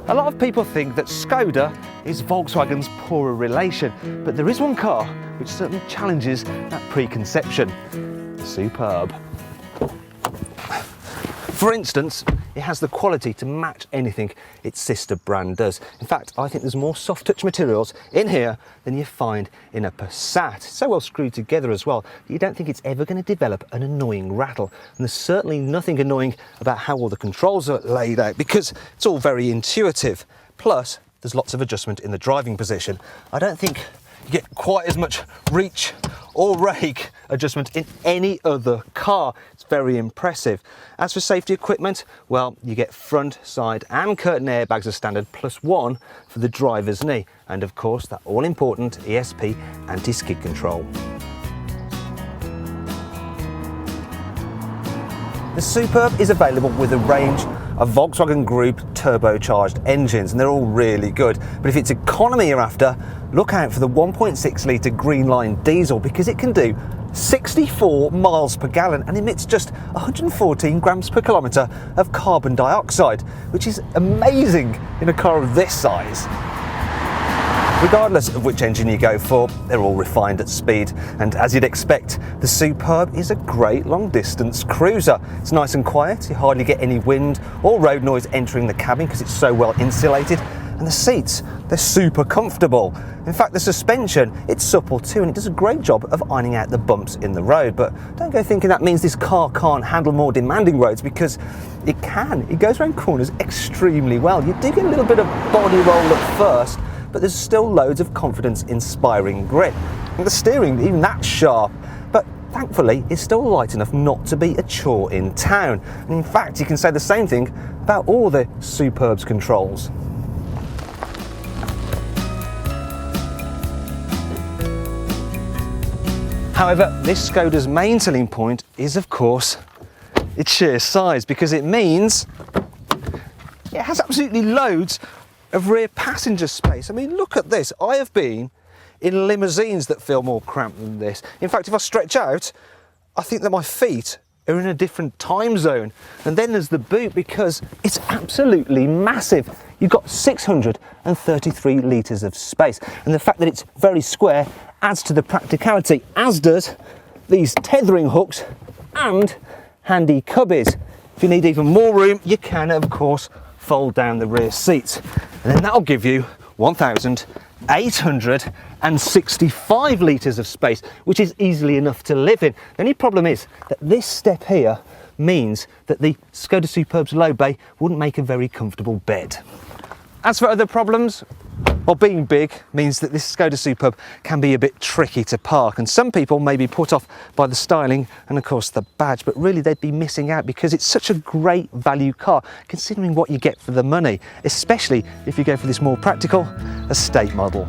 A lot of people think that Skoda is Volkswagen's poorer relation, but there is one car which certainly challenges that preconception: Superb. For instance, it has the quality to match anything its sister brand does. In fact, I think there's more soft touch materials in here than you find in a Passat. It's so well screwed together as well that you don't think it's ever going to develop an annoying rattle. And there's certainly nothing annoying about how all the controls are laid out, because it's all very intuitive. Plus, there's lots of adjustment in the driving position. I don't think you get quite as much reach or rake adjustment in any other car. It's very impressive. As for safety equipment, well, you get front, side and curtain airbags as standard, plus one for the driver's knee. And of course, that all important ESP anti-skid control. The Superb is available with a range of Volkswagen Group turbocharged engines, and they're all really good. But if it's economy you're after, look out for the 1.6 litre Green Line diesel, because it can do 64 miles per gallon and emits just 114 grams per kilometre of carbon dioxide, which is amazing in a car of this size. Regardless of which engine you go for, they're all refined at speed, and as you'd expect, the Superb is a great long-distance cruiser. It's nice and quiet, you hardly get any wind or road noise entering the cabin because it's so well insulated, and the seats, they're super comfortable. In fact, the suspension, it's supple too, and it does a great job of ironing out the bumps in the road. But don't go thinking that means this car can't handle more demanding roads, because it can. It goes around corners extremely well. You do get a little bit of body roll at first, but there's still loads of confidence-inspiring grip. And the steering, even that's sharp, but thankfully it's still light enough not to be a chore in town. And in fact, you can say the same thing about all the Superb's controls. However, this Skoda's main selling point is, of course, its sheer size, because it means it has absolutely loads of rear passenger space. I mean, look at this. I have been in limousines that feel more cramped than this. In fact, if I stretch out, I think that my feet are in a different time zone. And then there's the boot, because it's absolutely massive. You've got 633 litres of space. And the fact that it's very square adds to the practicality, as does these tethering hooks and handy cubbies. If you need even more room, you can, of course, fold down the rear seats, and then that'll give you 1,865 litres of space, which is easily enough to live in. The only problem is that this step here means that the Skoda Superb's low bay wouldn't make a very comfortable bed. As for other problems, well, being big means that this Skoda Superb can be a bit tricky to park, and some people may be put off by the styling and of course the badge, but really they'd be missing out, because it's such a great value car considering what you get for the money, especially if you go for this more practical estate model.